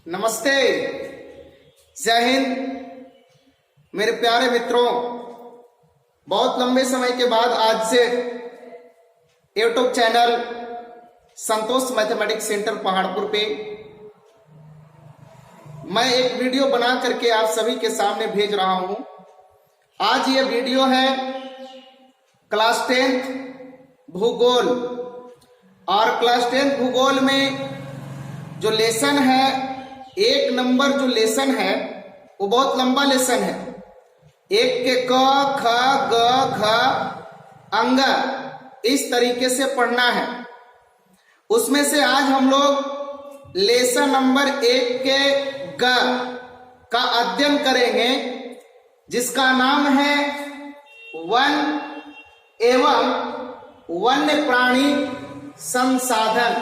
नमस्ते, जय हिंद मेरे प्यारे मित्रों। बहुत लंबे समय के बाद आज से यूट्यूब चैनल संतोष मैथमेटिक्स सेंटर पहाड़पुर पे मैं एक वीडियो बना करके आप सभी के सामने भेज रहा हूं। आज ये वीडियो है क्लास 10th भूगोल, और क्लास 10th भूगोल में जो लेसन है, एक नंबर जो लेसन है वो बहुत लंबा लेसन है। एक के क ख ग घ अंग इस तरीके से पढ़ना है। उसमें से आज हम लोग लेसन नंबर 1 के ग का अध्ययन करेंगे, जिसका नाम है वन एवं वन्य प्राणी संसाधन।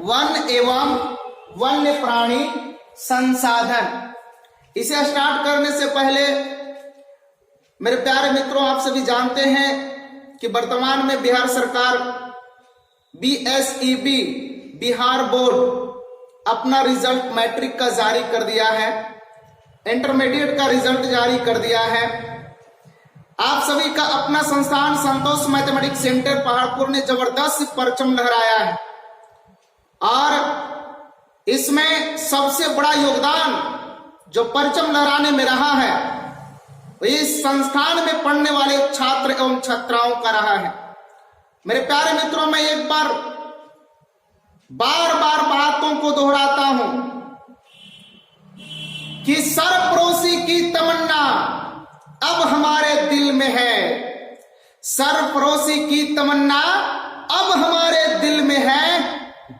वन एवं वन्य प्राणी संसाधन। इसे स्टार्ट करने से पहले मेरे प्यारे मित्रों, आप सभी जानते हैं कि वर्तमान में बिहार सरकार BSEB बिहार बोर्ड अपना रिजल्ट मैट्रिक का जारी कर दिया है, इंटरमीडिएट का रिजल्ट जारी कर दिया है। आप सभी का अपना संस्थान संतोष मैथमेटिक्स सेंटर पहाड़पुर ने जबरदस्त परचम लहराया है, और इसमें सबसे बड़ा योगदान जो परचम लहराने में रहा है इस संस्थान में पढ़ने वाले छात्र एवं छात्राओं का रहा है। मेरे प्यारे मित्रों, मैं एक बार बातों को दोहराता हूं कि सरफरोशी की तमन्ना अब हमारे दिल में है। सरफरोशी की तमन्ना अब हमारे दिल में है।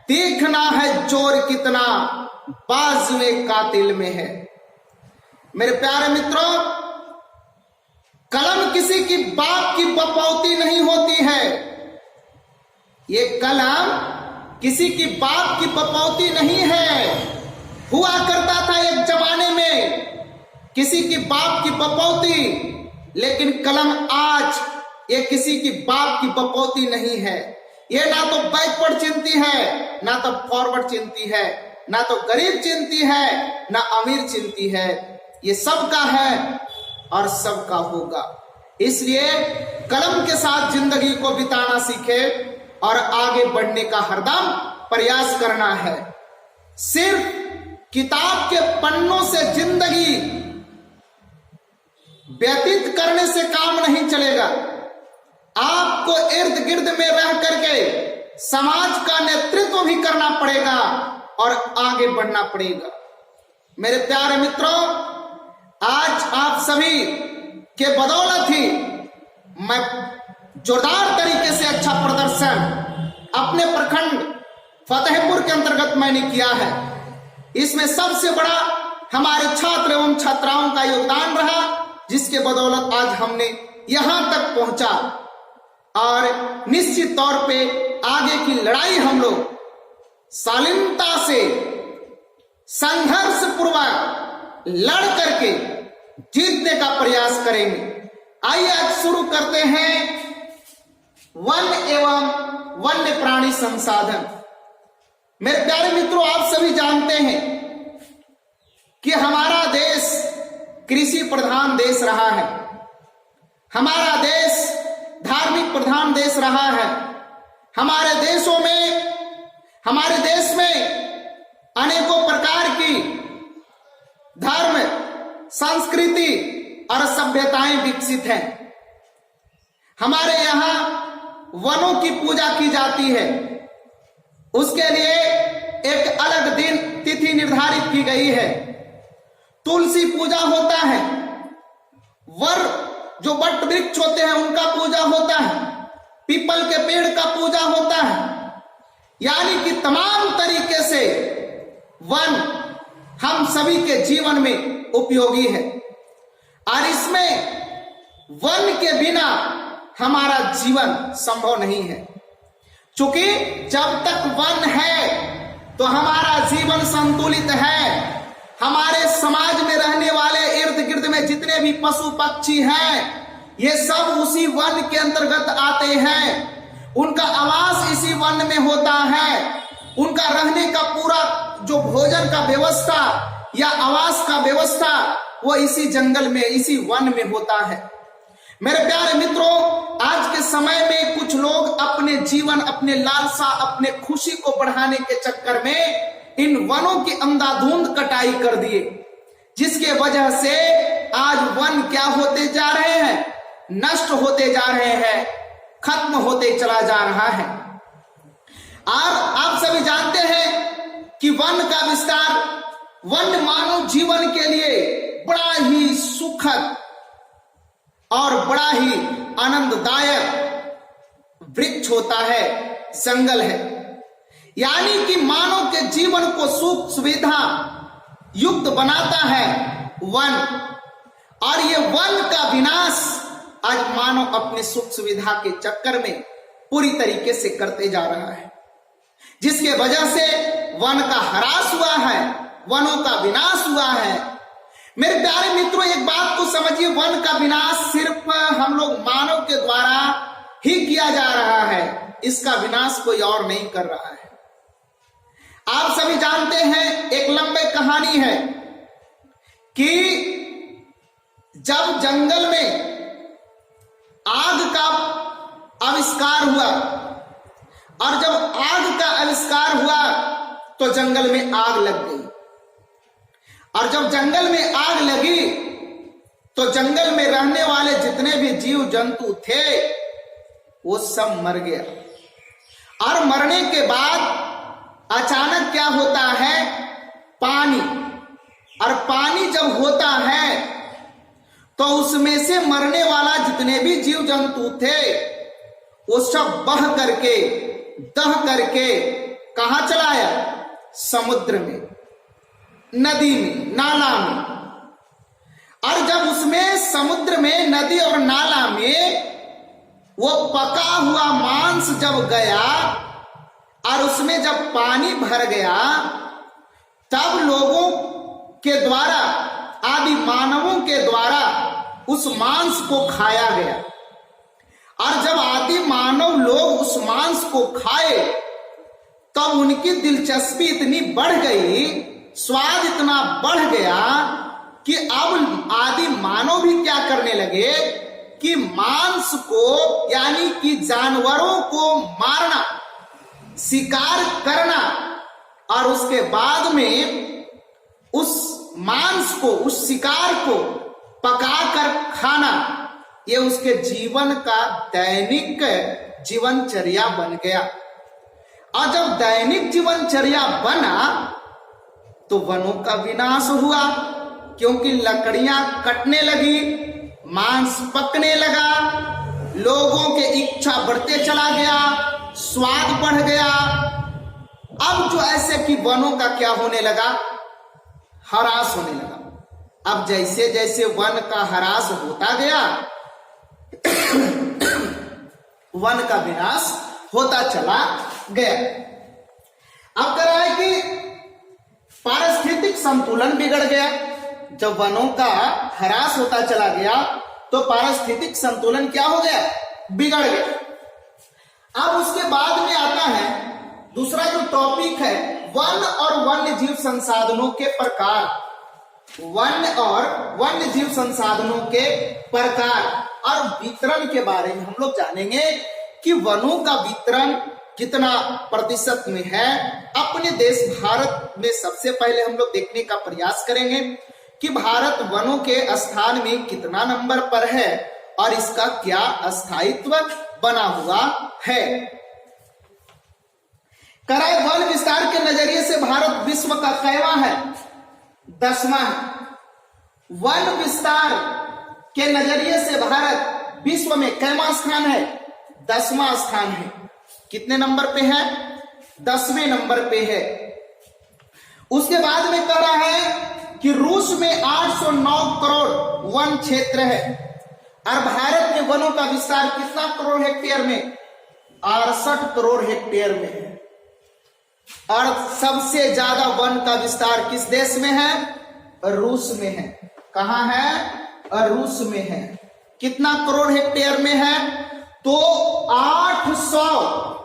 देखना है जोर कितना बाजुए कातिल में है। मेरे प्यारे मित्रों, कलम किसी की बाप की बपौती नहीं होती है। ये कलम किसी की बाप की बपौती नहीं है। हुआ करता था एक जमाने में किसी की बाप की बपौती, लेकिन कलम आज ये किसी की बाप की बपौती नहीं है। ये ना तो बैकवर्ड चिंती है, ना तो फॉरवर्ड चिंती है, ना तो गरीब चिंती है, ना अमीर चिंती है। ये सबका है और सबका होगा। इसलिए कलम के साथ जिंदगी को बिताना सीखे और आगे बढ़ने का हरदम प्रयास करना है। सिर्फ किताब के पन्नों से जिंदगी व्यतीत करने से काम नहीं चलेगा। आपको इर्द गिर्द में रह करके समाज का नेतृत्व भी करना पड़ेगा और आगे बढ़ना पड़ेगा। मेरे प्यारे मित्रों, आज आप सभी के बदौलत ही मैं जोरदार तरीके से अच्छा प्रदर्शन अपने प्रखंड फतेहपुर के अंतर्गत मैंने किया है। इसमें सबसे बड़ा हमारे छात्र एवं छात्राओं का योगदान रहा, जिसके बदौलत आज हमने यहां तक पहुंचा। और निश्चित तौर पे आगे की लड़ाई हम लोग शालीनता से संघर्ष पूर्वक लड़ करके जीतने का प्रयास करेंगे। आइए आज शुरू करते हैं वन एवं वन्य प्राणी संसाधन। मेरे प्यारे मित्रों, आप सभी जानते हैं कि हमारा देश कृषि प्रधान देश रहा है। हमारा देश धार्मिक प्रधान देश रहा है। हमारे देश में अनेकों प्रकार की धर्म, संस्कृति और सभ्यताएं विकसित हैं। हमारे यहाँ वनों की पूजा की जाती है। उसके लिए एक अलग दिन तिथि निर्धारित की गई है। तुलसी पूजा होता है, जो वट वृक्ष होते हैं उनका पूजा होता है, पीपल के पेड़ का पूजा होता है। यानी कि तमाम तरीके से वन हम सभी के जीवन में उपयोगी है, और इसमें वन के बिना हमारा जीवन संभव नहीं है। क्योंकि जब तक वन है तो हमारा जीवन संतुलित है। हमारे समाज में रहने वाले इर्द गिर्द में जितने भी पशु पक्षी हैं, ये सब उसी वन के अंतर्गत आते हैं। उनका आवास इसी वन में होता है। उनका रहने का पूरा जो भोजन का व्यवस्था या आवास का व्यवस्था वो इसी जंगल में, इसी वन में होता है। मेरे प्यारे मित्रों, आज के समय में कुछ लोग अपने जीवन, अपने लालसा, अपने खुशी को बढ़ाने के चक्कर में इन वनों की अंधाधुंध कटाई कर दिए, जिसके वजह से आज वन क्या होते जा रहे हैं, नष्ट होते जा रहे हैं, खत्म होते चला जा रहा है। और आप सभी जानते हैं कि वन का विस्तार, वन मानव जीवन के लिए बड़ा ही सुखद और बड़ा ही आनंददायक वृक्ष होता है, जंगल है। यानी कि मानव के जीवन को सुख सुविधा युक्त बनाता है वन। और ये वन का विनाश आज मानव अपने सुख सुविधा के चक्कर में पूरी तरीके से करते जा रहा है, जिसके वजह से वन का ह्रास हुआ है, वनों का विनाश हुआ है। मेरे प्यारे मित्रों, एक बात तो समझिए, वन का विनाश सिर्फ हम लोग मानव के द्वारा ही किया जा रहा है, इसका विनाश कोई और नहीं कर रहा है। आप सभी जानते हैं, एक लंबी कहानी है कि जब जंगल में आग का आविष्कार हुआ, और जब आग का आविष्कार हुआ तो जंगल में आग लग गई। और जब जंगल में आग लगी तो जंगल में रहने वाले जितने भी जीव जंतु थे वो सब मर गया। और मरने के बाद अचानक क्या होता है, पानी। और पानी जब होता है तो उसमें से मरने वाला जितने भी जीव जंतु थे वो सब बह करके, दह करके कहां चलाया, समुद्र में, नदी में, नाला में। और जब उसमें समुद्र में, नदी और नाला में वो पका हुआ मांस जब गया और उसमें जब पानी भर गया, तब लोगों के द्वारा, आदि मानवों के द्वारा उस मांस को खाया गया। और जब आदि मानव लोग उस मांस को खाए तब उनकी दिलचस्पी इतनी बढ़ गई, स्वाद इतना बढ़ गया कि अब आदि मानव भी क्या करने लगे कि मांस को, यानी कि जानवरों को मारना, शिकार करना और उसके बाद में उस मांस को, उस शिकार को पकाकर खाना, ये उसके जीवन का दैनिक जीवनचर्या बन गया। और जब दैनिक जीवनचर्या बना तो वनों का विनाश हुआ, क्योंकि लकड़ियां कटने लगी, मांस पकने लगा, लोगों के इच्छा बढ़ते चला गया, स्वाद बढ़ गया। अब जो ऐसे कि वनों का क्या होने लगा, ह्रास होने लगा। अब जैसे जैसे वन का ह्रास होता गया वन का विनाश होता चला गया। अब क्या है कि पारिस्थितिक संतुलन बिगड़ गया। जब वनों का ह्रास होता चला गया तो पारिस्थितिक संतुलन क्या हो गया, बिगड़ गया। अब उसके बाद में आता है दूसरा जो टॉपिक है, वन और वन्य जीव संसाधनों के प्रकार। वन और वन्य जीव संसाधनों के प्रकार और वितरण के बारे में हम लोग जानेंगे कि वनों का वितरण कितना प्रतिशत में है। अपने देश भारत में सबसे पहले हम लोग देखने का प्रयास करेंगे कि भारत वनों के स्थान में कितना नंबर पर है और इसका क्या स्थायित्व बना हुआ है। कराए वन विस्तार के नजरिए से भारत विश्व का कैवा है, 10वां है। वन विस्तार के नजरिए से भारत विश्व में कैवा स्थान है, 10वां स्थान है। कितने नंबर पे है, 10वें नंबर पे है। उसके बाद में कह रहा है कि रूस में 809 करोड़ वन क्षेत्र है और भारत में वनों का विस्तार कितना करोड़ हेक्टेयर में, 68 करोड़ हेक्टेयर में है। और सबसे ज्यादा वन का विस्तार किस देश में है? रूस में है। कहां है? रूस में है। कितना करोड़ हेक्टेयर में है? तो 800,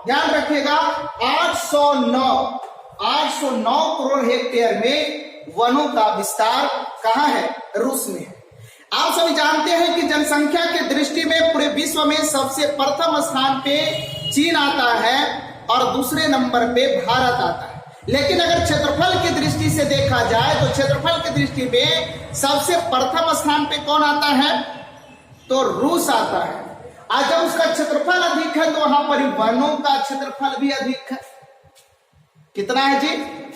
ध्यान रखिएगा, 809 करोड़ हेक्टेयर में वनों का विस्तार कहां है? रूस में है। आप सभी जानते हैं कि जनसंख्या के दृष्टि में पूरे विश्व में सबसे प्रथम स्थान पे चीन आता है और दूसरे नंबर पे भारत आता है। लेकिन अगर क्षेत्रफल की दृष्टि से देखा जाए तो क्षेत्रफल की दृष्टि में सबसे प्रथम स्थान पे कौन आता है? तो रूस आता है। आज जब उसका क्षेत्रफल अधिक है तो वहां पर वनों का क्षेत्रफल भी अधिक है। कितना है जी?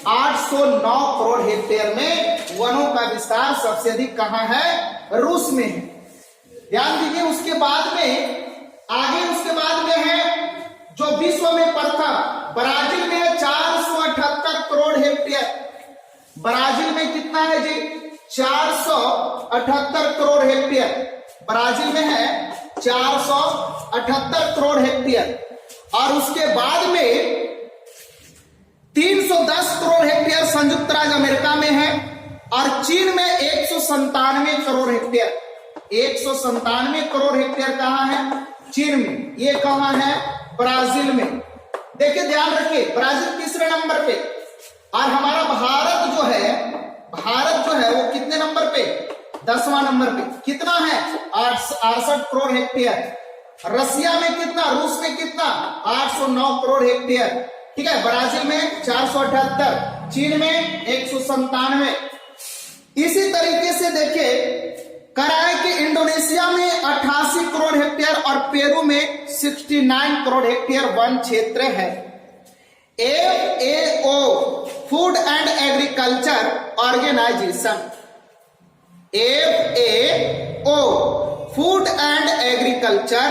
809 करोड़ हेक्टेयर में वनों का विस्तार सबसे अधिक कहां है? रूस में है। ध्यान दीजिए, उसके बाद में है जो विश्व में प्रथम ब्राजील में 478 करोड़ हेक्टेयर। ब्राजील में कितना है जी? 478 करोड़ हेक्टेयर ब्राजील में है, 478 करोड़ हेक्टेयर। और उसके बाद में 310 करोड़ हेक्टेयर संयुक्त राज्य अमेरिका में है और चीन में 197 करोड़ हेक्टेयर। 197 करोड़ हेक्टेयर कहां है? चीन में। ये कहां है? ब्राजील में। देखिए, ध्यान रखिए, ब्राजील तीसरे नंबर पे और हमारा भारत जो है वो कितने नंबर पे? 10वां नंबर पे। कितना है? 68 करोड़ हेक्टेयर। रसिया में कितना? रूस में कितना? 809 करोड़ हेक्टेयर। ठीक है। ब्राजील में 478, चीन में 197। इसी तरीके से देखिए कराए कि इंडोनेशिया में 88 करोड़ हेक्टेयर और पेरू में 69 करोड़ हेक्टेयर वन क्षेत्र है। FAO food and agriculture organisation, FAO food and agriculture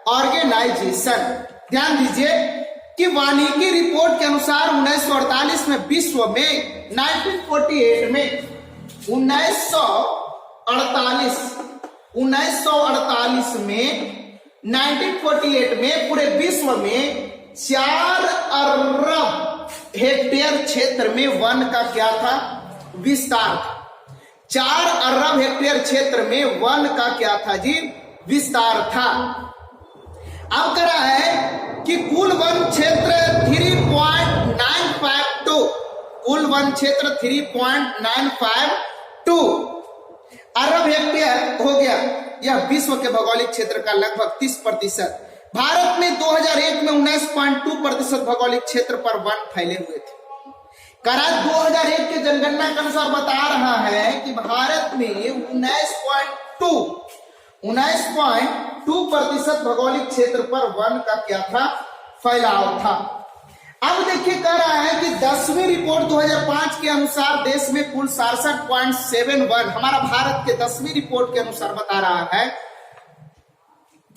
organisation, ध्यान दीजिए कि वानिकी रिपोर्ट के अनुसार 1948 में विश्व में 1948 में 1948 में पूरे विश्व में 4 अरब हेक्टेयर क्षेत्र में वन का क्या था? विस्तार था। 4 अरब हेक्टेयर क्षेत्र में वन का क्या था जी? विस्तार था। अब कह रहा है कि कुल वन क्षेत्र 3.952, कुल वन क्षेत्र 3.952 अरब हेक्टेयर हो गया। यह विश्व के भौगोलिक क्षेत्र का लगभग 30%। भारत में 2001 में 19.2% भौगोलिक क्षेत्र पर वन फैले हुए थे। करार 2001 के जनगणना के अनुसार बता रहा है कि भारत में 19.2% भौगोलिक क्षेत्र पर वन का क्या था? फैलाव था। अब देखिए कह रहा है कि 10वीं रिपोर्ट 2005 के अनुसार देश में कुल 67.71, हमारा भारत के 10वीं रिपोर्ट के अनुसार बता रहा है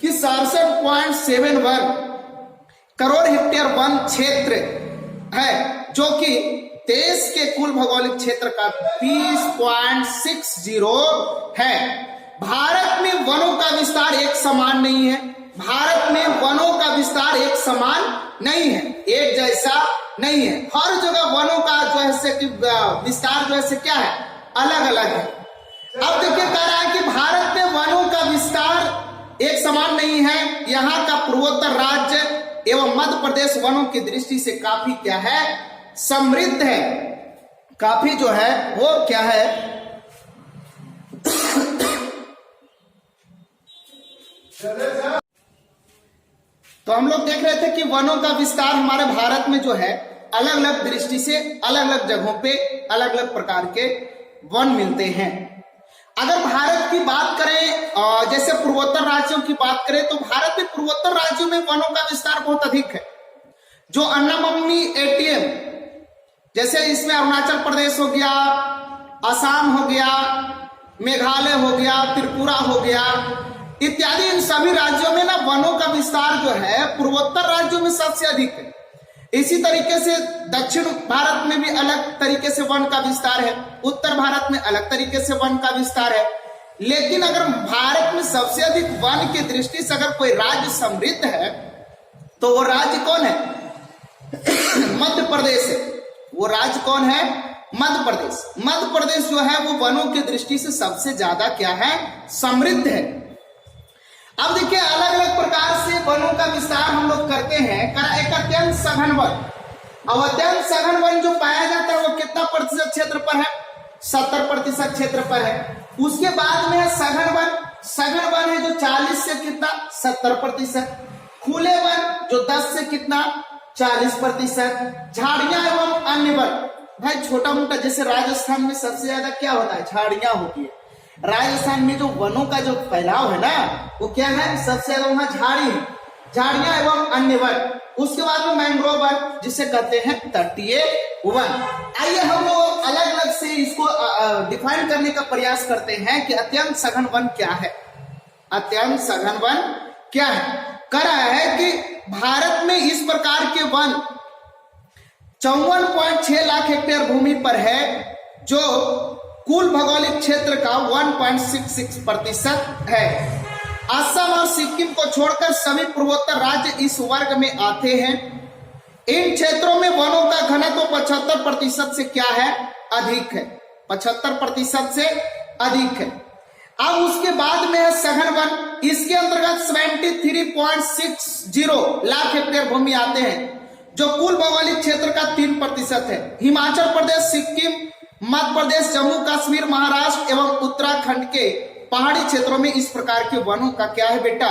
कि 67.71 करोड़ हेक्टेयर वन क्षेत्र है, जो कि देश के कुल भौगोलिक क्षेत्र का 30.60 है। भारत में वनों का विस्तार एक समान नहीं है। भारत में वनों का विस्तार एक समान नहीं है, एक जैसा नहीं है। हर जगह वनों का जो है विस्तार जो है क्या है? अलग अलग है। अब देखिए कह रहा है कि भारत में वनों का विस्तार एक समान नहीं है। यहाँ का पूर्वोत्तर राज्य एवं मध्य प्रदेश वनों की दृष्टि से काफी क्या है? समृद्ध है। काफी जो है वो क्या है? तो हम लोग देख रहे थे कि वनों का विस्तार हमारे भारत में जो है अलग अलग दृष्टि से अलग अलग जगहों पे अलग अलग प्रकार के वन मिलते हैं। अगर भारत की बात करें, जैसे पूर्वोत्तर राज्यों की बात करें, तो भारत में पूर्वोत्तर राज्यों में वनों का विस्तार बहुत अधिक है। जो अन्नामम्मी एटीएम, जैसे इसमें अरुणाचल प्रदेश हो गया, असम हो गया, मेघालय हो गया, त्रिपुरा हो गया इत्यादि, इन सभी राज्यों में ना वनों का विस्तार जो है पूर्वोत्तर राज्यों में सबसे अधिक है। इसी तरीके से दक्षिण भारत में भी अलग तरीके से वन का विस्तार है, उत्तर भारत में अलग तरीके से वन का विस्तार है। लेकिन अगर भारत में सबसे अधिक वन की दृष्टि से अगर कोई राज्य समृद्ध है तो वो राज्य कौन है? मध्य प्रदेश है। वो राज्य कौन है? मध्य प्रदेश। मध्य प्रदेश जो है वो वनों की दृष्टि से सबसे ज्यादा क्या है? समृद्ध है। अब देखिए अलग अलग प्रकार से वनों का विस्तार हम लोग करते हैं। एक अत्यंत सघन वन। अब अत्यंत सघन वन जो पाया जाता है वो कितना प्रतिशत क्षेत्र पर है? 70% क्षेत्र पर है। उसके बाद में है सघन वन। सघन वन है जो 40 से कितना? 70%। खुले वन जो 10 से कितना? 40%। झाड़ियां एवं अन्य वन, भाई छोटा मोटा, जैसे राजस्थान में सबसे ज्यादा क्या होता है? झाड़ियां होती है। राजस्थान में जो वनों का जो फैलाव है ना वो क्या है? सबसे ज्यादा वहां झाड़ी है, झाड़ियां एवं अन्य वन। उसके बाद में मैंग्रोव वन जिसे कहते हैं तटीय वन। आइए हम लोग अलग अलग से इसको डिफाइन करने का प्रयास करते हैं कि अत्यंत सघन वन क्या है। अत्यंत सघन वन क्या है? कह रहा है कि भारत में इस प्रकार के वन 54.6 लाख हेक्टेयर भूमि पर है, जो कुल भौगोलिक क्षेत्र का 1.66% है। असम और सिक्किम को छोड़कर सभी पूर्वोत्तर राज्य इस वर्ग में आते हैं। इन क्षेत्रों में वनों का घनत्व 75% से क्या है? अधिक है। 75% से अधिक है। अब उसके बाद में है सघन वन। इसके अंतर्गत 73.60 लाख हेक्टेयर भूमि आते हैं, जो कुल भौगोलिक क्षेत्र का 3% है। हिमाचल प्रदेश, सिक्किम, मध्य प्रदेश, जम्मू कश्मीर, महाराष्ट्र एवं उत्तराखंड के पहाड़ी क्षेत्रों में इस प्रकार के वनों का क्या है बेटा?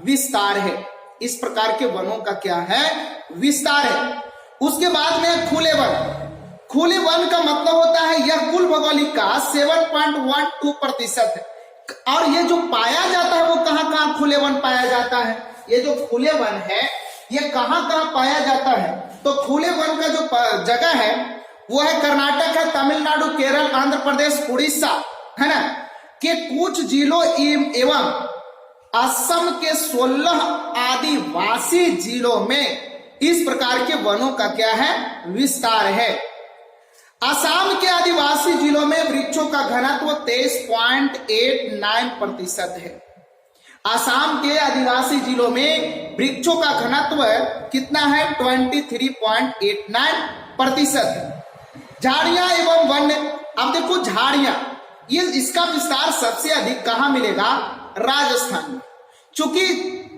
विस्तार है। इस प्रकार के वनों का क्या है? विस्तार है। उसके बाद में खुले वन। खुले वन का मतलब होता है यह कुल भौगोलिक का 7.12% है। और ये जो पाया जाता है वो कहां कहां खुले वन पाया जाता है? ये जो खुले वन है ये कहां कहां पाया जाता है? तो खुले वन का जो जगह है वो है कर्नाटक है, तमिलनाडु, केरल, आंध्र प्रदेश, उड़ीसा, है ना, के कुछ जिलों एवं असम के 16 आदिवासी जिलों में इस प्रकार के वनों का क्या है? विस्तार है। असम के आदिवासी जिलों में वृक्षों का घनत्व 23.89% है। असम के आदिवासी जिलों में वृक्षों का घनत्व कितना है? 23.89%। झाड़ियां एवं वन्य। अब देखो झाड़ियां, ये इसका विस्तार सबसे अधिक कहां मिलेगा? राजस्थान में। चूंकि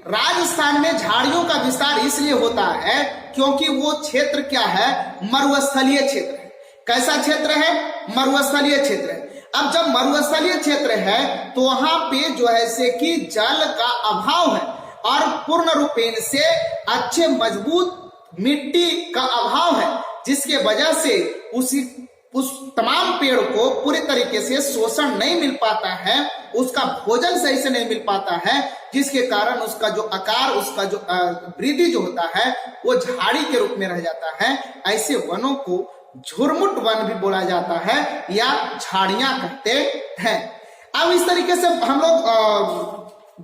राजस्थान में झाड़ियों का विस्तार इसलिए होता है क्योंकि वो क्षेत्र क्या है? मरुस्थलीय क्षेत्र है। कैसा क्षेत्र है? मरुस्थलीय क्षेत्र है। अब जब मरुस्थलीय क्षेत्र है तो वहां पे जो है से कि जल का अभाव है और पूर्ण रूपेण से अच्छे मजबूत मिट्टी का अभाव है, जिसके वजह से उस तमाम पेड़ को पूरी तरीके से शोषण नहीं मिल पाता है, उसका भोजन सही से नहीं मिल पाता है, जिसके कारण उसका जो आकार, उसका जो वृद्धि जो होता है वो झाड़ी के रूप में रह जाता है। ऐसे वनों को झुरमुट वन भी बोला जाता है या झाड़ियां कहते हैं। अब इस तरीके से हम लोग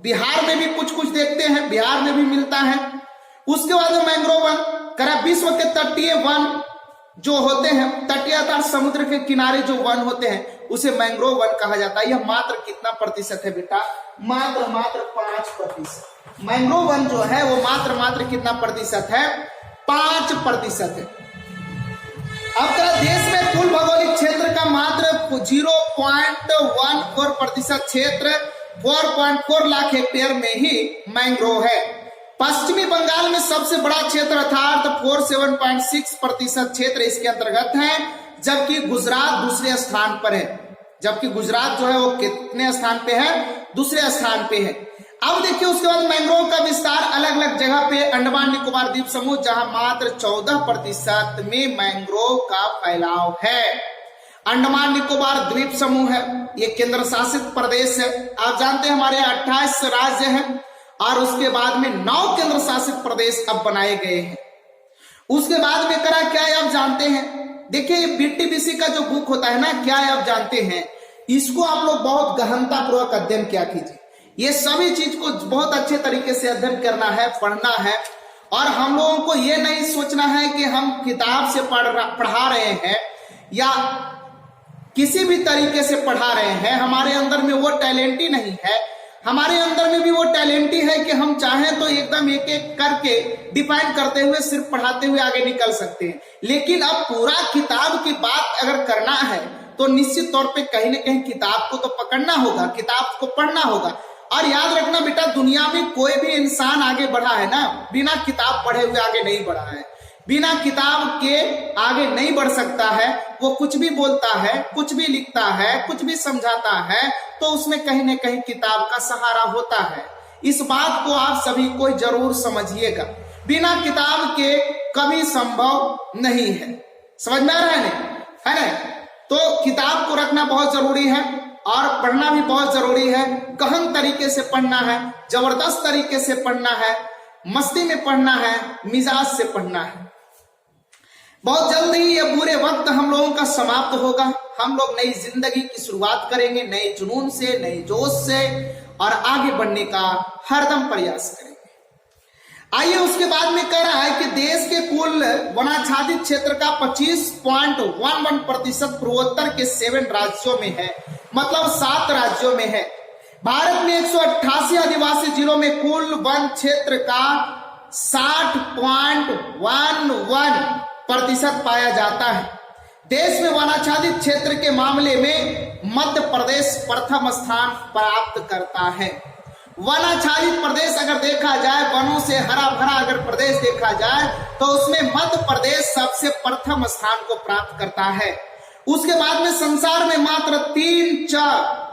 बिहार में भी कुछ कुछ देखते हैं, बिहार में भी मिलता है। उसके बाद मैंग्रोव वन करा। विश्व के तटीय वन जो होते हैं, तटीय अर्थात समुद्र के किनारे जो वन होते हैं उसे मैंग्रोव वन कहा जाता है। यह मात्र कितना प्रतिशत है बेटा? मात्र 5%। मैंग्रोव वन जो है वो मात्र कितना प्रतिशत है? 5% है। अब देश में कुल भौगोलिक क्षेत्र का मात्र 0.14% क्षेत्र 4.4 लाख हेक्टेयर में ही मैंग्रोव है। पश्चिमी बंगाल में सबसे बड़ा क्षेत्र अर्थात 47.6% क्षेत्र इसके अंतर्गत है, जबकि गुजरात दूसरे स्थान पर है। जबकि गुजरात जो है वो कितने स्थान पे है? दूसरे स्थान पे है। अब देखिए उसके बाद मैंग्रोव का विस्तार अलग अलग जगह पे, अंडमान निकोबार द्वीप समूह जहां मात्र 14% में मैंग्रोव का फैलाव है। अंडमान निकोबार द्वीप समूह है, ये केंद्र शासित प्रदेश है। आप जानते हैं हमारे 28 राज्य हैं और उसके बाद में 9 केंद्र शासित प्रदेश अब बनाए गए हैं। उसके बाद में करा क्या है आप जानते हैं? देखिए बीटीबीसी का जो बुक होता है ना, क्या है आप जानते हैं? इसको आप लोग बहुत गहनता पूर्वक अध्ययन किया कीजिए। ये सभी चीज को बहुत अच्छे तरीके से अध्ययन करना है, पढ़ना है। और हम लोगों को ये नहीं सोचना है कि हम किताब से पढ़ा रहे हैं या किसी भी तरीके से पढ़ा रहे हैं, हमारे अंदर में वो टैलेंट ही नहीं है। हमारे अंदर में भी वो टैलेंट ही है कि हम चाहें तो एकदम एक एक करके डिफाइन करते हुए सिर्फ पढ़ाते हुए आगे निकल सकते हैं। लेकिन अब पूरा किताब की बात अगर करना है तो निश्चित तौर पे कहीं ना कहीं किताब को तो पकड़ना होगा, किताब को पढ़ना होगा। और याद रखना बेटा, दुनिया में कोई भी इंसान आगे बढ़ा है ना, बिना किताब पढ़े हुए आगे नहीं बढ़ा है। बिना किताब के आगे नहीं बढ़ सकता है। वो कुछ भी बोलता है, कुछ भी लिखता है, कुछ भी समझाता है, तो उसमें कहीं ना कहीं किताब का सहारा होता है। इस बात को आप सभी को जरूर समझिएगा। बिना किताब के कभी संभव नहीं है। समझ में आ रहा है ना? तो किताब को रखना बहुत जरूरी है और पढ़ना भी बहुत जरूरी है। गहन तरीके से पढ़ना है, जबरदस्त तरीके से पढ़ना है, मस्ती में पढ़ना है, मिजाज से पढ़ना है। बहुत जल्द ही ये बुरे वक्त हम लोगों का समाप्त होगा। हम लोग नई जिंदगी की शुरुआत करेंगे, नए जुनून से, नए जोश से, और आगे बढ़ने का हरदम प्रयास करेंगे। आइए उसके बाद में कह रहा है कि देश के कुल वनाच्छादित क्षेत्र का 25.11% पूर्वोत्तर के 7 राज्यों में है, मतलब 7 राज्यों में है। भारत में 188 आदिवासी जिलों में कुल वन क्षेत्र का 60.11% पाया जाता है। देश में वनाच्छादित क्षेत्र के मामले में मध्य प्रदेश प्रथम स्थान प्राप्त करता है। वनाच्छादित प्रदेश अगर देखा जाए, वनों से हरा भरा अगर प्रदेश देखा जाए, तो उसमें मध्य प्रदेश सबसे प्रथम स्थान को प्राप्त करता है। उसके बाद में संसार में मात्र 3-4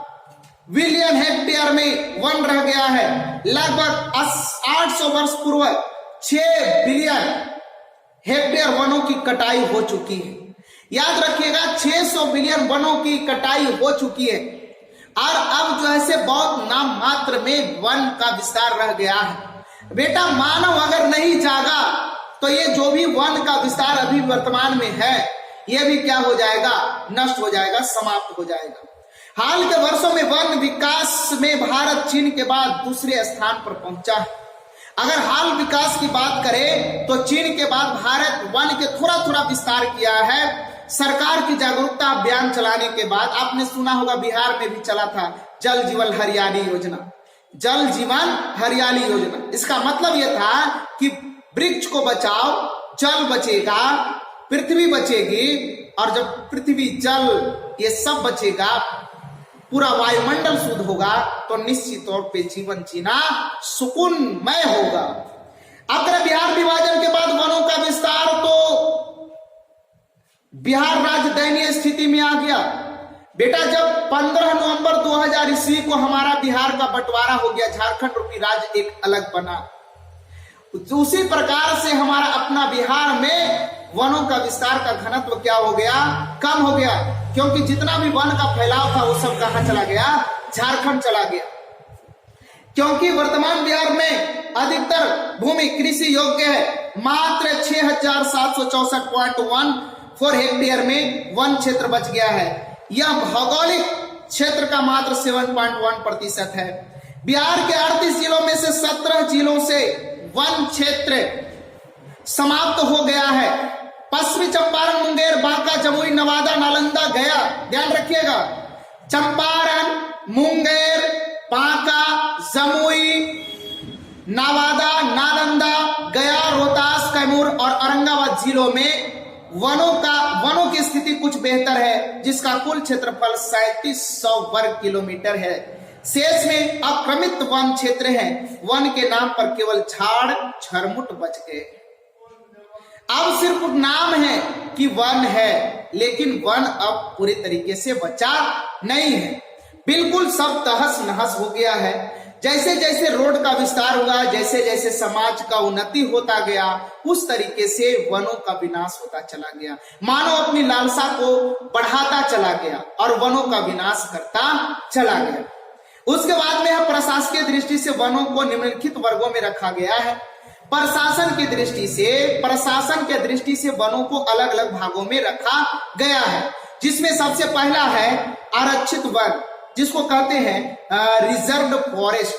बिलियन हेक्टेयर में वन रह गया है। लगभग 800 वर्ष पूर्व 6 बिलियन हेक्टेयर वनों की कटाई हो चुकी है। याद रखिएगा, 600 बिलियन वनों की कटाई हो चुकी है। और अब जो है बहुत नाम मात्र में वन का विस्तार रह गया है। बेटा, मानव अगर नहीं जागा तो ये जो भी वन का विस्तार अभी वर्तमान में है, ये भी क्या हो जाएगा? नष्ट हो जाएगा, समाप्त हो जाएगा। हाल के वर्षों में वन विकास में भारत चीन के बाद दूसरे स्थान पर पहुंचा है। अगर हाल विकास की बात करें तो चीन के बाद भारत वन के थोड़ा थोड़ा विस्तार किया है। सरकार की जागरूकता अभियान चलाने के बाद, आपने सुना होगा बिहार में भी चला था जल जीवन हरियाली योजना। जल जीवन हरियाली योजना, इसका मतलब यह था कि वृक्ष को बचाओ, जल बचेगा, पृथ्वी बचेगी, और जब पृथ्वी, जल, ये सब बचेगा, पूरा वायुमंडल शुद्ध होगा, तो निश्चित तौर पे जीवन जीना सुकूनमय होगा। अगर बिहार विभाजन के बाद वनों का विस्तार, तो बिहार राज्य दयनीय स्थिति में आ गया। बेटा, जब 15 नवंबर 2000 ईस्वी को हमारा बिहार का बंटवारा हो गया, झारखंड रूपी राज्य एक अलग बना, उसी प्रकार से हमारा अपना बिहार में वनों का विस्तार का घनत्व क्या हो गया? कम हो गया। क्योंकि जितना भी वन का फैलाव था वो सब कहां चला गया? झारखंड चला गया। क्योंकि वर्तमान बिहार में अधिकतर भूमि कृषि योग्य है। मात्र 6764.14 हेक्टेयर में वन क्षेत्र बच गया है। यह भौगोलिक क्षेत्र का मात्र 7.1% है। बिहार के 38 जिलों में से 17 जिलों से वन क्षेत्र समाप्त हो गया है। पश्चिमी चंपारण, मुंगेर, बांका, जमुई, नवादा, नालंदा, गया, ध्यान रखिएगा, चंपारण, मुंगेर, बांका, जमुई, नवादा, नालंदा, गया, रोहतास, कैमूर और औरंगाबाद जिलों में वनों की स्थिति कुछ बेहतर है, जिसका कुल क्षेत्रफल 3700 वर्ग किलोमीटर है। शेष में आक्रमित वन क्षेत्र हैं। वन के नाम पर केवल झाड़ झरमुट बच गए। अब सिर्फ नाम है कि वन है, लेकिन वन अब पूरी तरीके से बचा नहीं है। बिल्कुल सब तहस नहस हो गया है। जैसे जैसे रोड का विस्तार हुआ, जैसे जैसे समाज का उन्नति होता गया, उस तरीके से वनों का विनाश होता चला गया। मानव अपनी लालसा को बढ़ाता चला गया और वनों का विनाश करता चला गया। उसके बाद में प्रशासकीय दृष्टि से वनों को निम्नलिखित वर्गों में रखा गया है। प्रशासन की दृष्टि से वनों को अलग अलग भागों में रखा गया है, जिसमें सबसे पहला है आरक्षित वन, जिसको कहते हैं रिजर्व्ड फॉरेस्ट,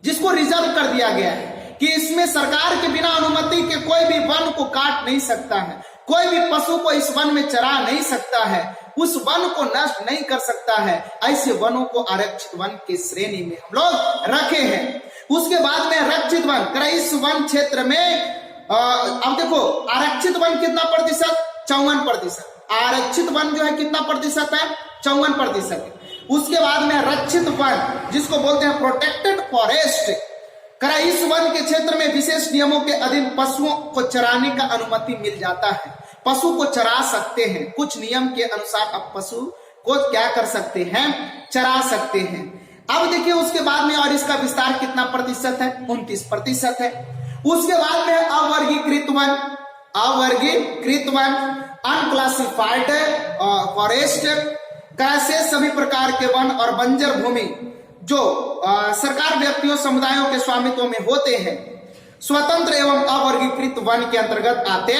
जिसको रिजर्व कर दिया गया है कि इसमें सरकार के बिना अनुमति के कोई भी वन को काट नहीं सकता है, कोई भी पशु को इस वन में चरा नहीं सकता है, उस वन को नष्ट नहीं कर सकता है। ऐसे वनों को आरक्षित वन की श्रेणी में हम लोग रखे हैं। उसके बाद में रक्षित वन, इस वन क्षेत्र में अब देखो आरक्षित वन कितना प्रतिशत, 54%। आरक्षित वन जो है कितना प्रतिशत है, 54% है। उसके बाद में रक्षित वन जिसको बोलते हैं प्रोटेक्टेड फॉरेस्ट, इस वन के क्षेत्र में विशेष नियमों के अधीन पशुओं को चराने का अनुमति मिल जाता है। पशु को चरा सकते हैं, कुछ नियम के अनुसार अब पशु को क्या कर सकते हैं, चरा सकते हैं। अब देखिए उसके बाद में और इसका विस्तार कितना प्रतिशत है, 29% है। उसके बाद में अवर्गीकृत वन, अवर्गीकृत वन, अनक्लासिफाइड फॉरेस्ट, कैसे सभी प्रकार के वन और बंजर भूमि जो सरकार व्यक्तियों समुदायों के स्वामित्व में होते हैं, स्वतंत्र एवं अवर्गीकृत वन के अंतर्गत आते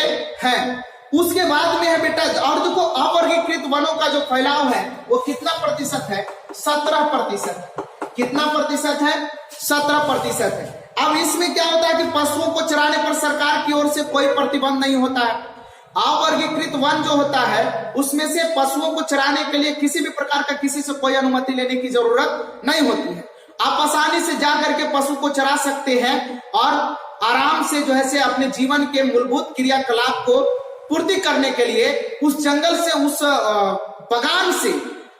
हैं। उसके बाद में है बेटा, और देखो अवर्गीकृत वनों का जो फैलाव है वो कितना प्रतिशत है, 17%। कितना प्रतिशत है, 17% है। अब इसमें क्या होता है कि पशुओं को चराने पर सरकार की ओर से कोई प्रतिबंध नहीं होता है। अवर्गीकृत वन जो होता है उसमें से पशुओं को चराने के लिए किसी भी प्रकार का किसी से कोई अनुमति लेने की जरूरत नहीं होती है। आप आसानी से जाकर के पशु को चरा सकते हैं और आराम से जो है से अपने जीवन के मूलभूत क्रियाकलाप को पूर्ति करने के लिए उस जंगल से, उस बगान से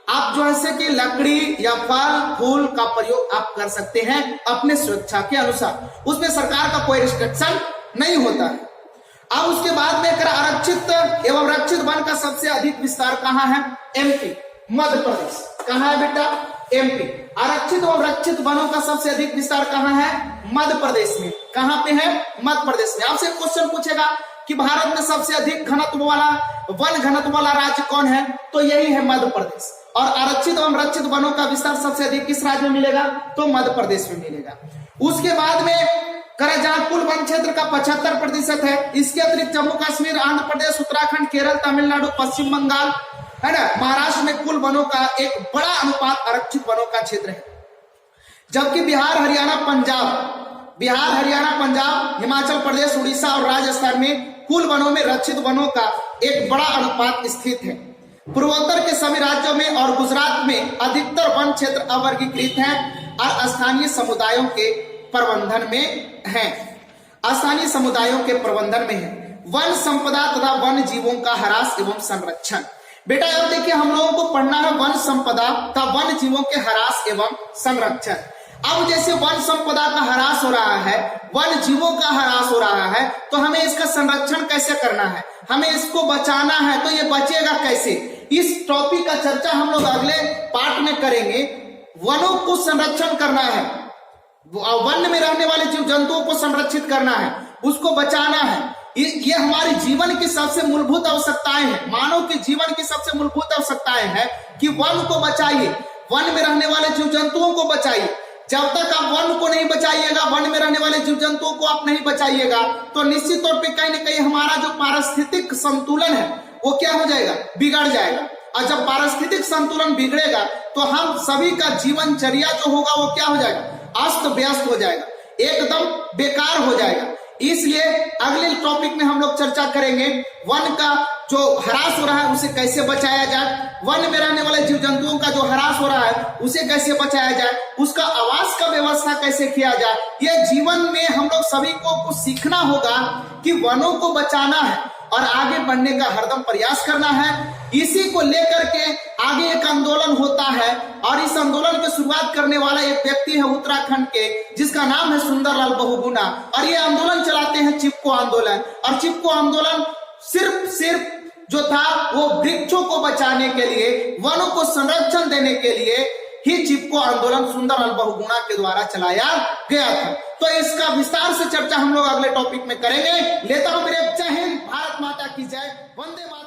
आप जो है कि लकड़ी या फल फूल का प्रयोग आप कर सकते हैं अपने सुरक्षा के अनुसार। उसमें सरकार का कोई रिस्ट्रिक्शन नहीं होता है। अब उसके बाद में आरक्षित एवं रक्षित वन का सबसे अधिक विस्तार कहाँ है, एमपी, मध्य प्रदेश। कहाँ है बेटा, एमपी। आरक्षित एवं रक्षित वनों का सबसे अधिक विस्तार कहाँ है, मध्य प्रदेश में। कहाँ पे है, मध्य प्रदेश में। आपसे क्वेश्चन पूछेगा कि भारत में सबसे अधिक घनत्व वाला वन घनत्व वाला राज्य कौन है, तो यही है मध्य प्रदेश। और आरक्षित एवं रक्षित वनों का विस्तार सबसे अधिक किस राज्य में मिलेगा, तो मध्य प्रदेश में मिलेगा। उसके बाद में जहां कुल वन क्षेत्र का 75% है। इसके अतिरिक्त जम्मू कश्मीर, आंध्र प्रदेश, उत्तराखंड, केरल, तमिलनाडु, पश्चिम बंगाल है ना, महाराष्ट्र में कुल वनों का एक बड़ा अनुपात आरक्षित वनों का क्षेत्र है। जबकि बिहार, हरियाणा, पंजाब, हिमाचल प्रदेश, उड़ीसा और राजस्थान में कुल वनों में रक्षित वनों का एक बड़ा अनुपात स्थित है। पूर्वोत्तर के सभी राज्यों में और गुजरात में अधिकतर वन क्षेत्र अवर्गीकृत हैं और स्थानीय समुदायों के प्रबंधन में है, स्थानीय समुदायों के प्रबंधन में है। वन संपदा तथा वन जीवों का ह्रास एवं संरक्षण। बेटा अब देखिए हम लोगों को पढ़ना है वन संपदा तथा वन जीवों के ह्रास एवं संरक्षण। अब जैसे वन संपदा का ह्रास हो रहा है, वन जीवों का ह्रास हो रहा है, तो हमें इसका संरक्षण कैसे करना है, हमें इसको बचाना है, तो ये बचेगा कैसे, इस टॉपिक का चर्चा हम लोग अगले पार्ट में करेंगे। वनों को संरक्षण करना है, वन में रहने वाले जीव जंतुओं को संरक्षित करना है, उसको बचाना है। ये हमारी जीवन की सबसे मूलभूत आवश्यकताएं हैं, मानव के जीवन की सबसे मूलभूत आवश्यकताएं हैं कि वन को बचाइए, वन में रहने वाले जीव जंतुओं को बचाइए। जब तक आप वन को नहीं बचाइएगा, वन में रहने वाले जीव जंतुओं को आप नहीं बचाइएगा, तो निश्चित तौर पे कहीं ना कहीं हमारा जो पारिस्थितिक संतुलन है वो क्या हो जाएगा, बिगड़ जाएगा। और जब पारिस्थितिक संतुलन बिगड़ेगा तो हम सभी का जीवनचर्या जो होगा वो क्या हो जाएगा, अस्त व्यस्त हो जाएगा, एकदम बेकार हो जाएगा। इसलिए अगले टॉपिक में हम लोग चर्चा करेंगे वन का जो ह्रास हो रहा है उसे कैसे बचाया जाए, वन में रहने वाले जीव जंतुओं का जो ह्रास हो रहा है उसे कैसे बचाया जाए, उसका आवास का व्यवस्था कैसे किया जाए। यह जीवन में हम लोग सभी को कुछ सीखना होगा कि वनों को बचाना है और आगे बढ़ने का हरदम प्रयास करना है। इसी को लेकर के आगे एक आंदोलन होता है और इस आंदोलन की शुरुआत करने वाला एक व्यक्ति है उत्तराखंड के, जिसका नाम है सुंदरलाल बहुगुणा। और ये आंदोलन चलाते हैं चिपको आंदोलन। और चिपको आंदोलन सिर्फ जो था वो वृक्षों को बचाने के लिए, वनों को संरक्षण देने के लिए ही चिपको आंदोलन सुंदरलाल बहुगुणा के द्वारा चलाया गया था। तो इसका विस्तार से चर्चा हम लोग अगले टॉपिक में करेंगे। लेता हूं मेरे जय हिंद, भारत माता की जय, वंदे मातरम।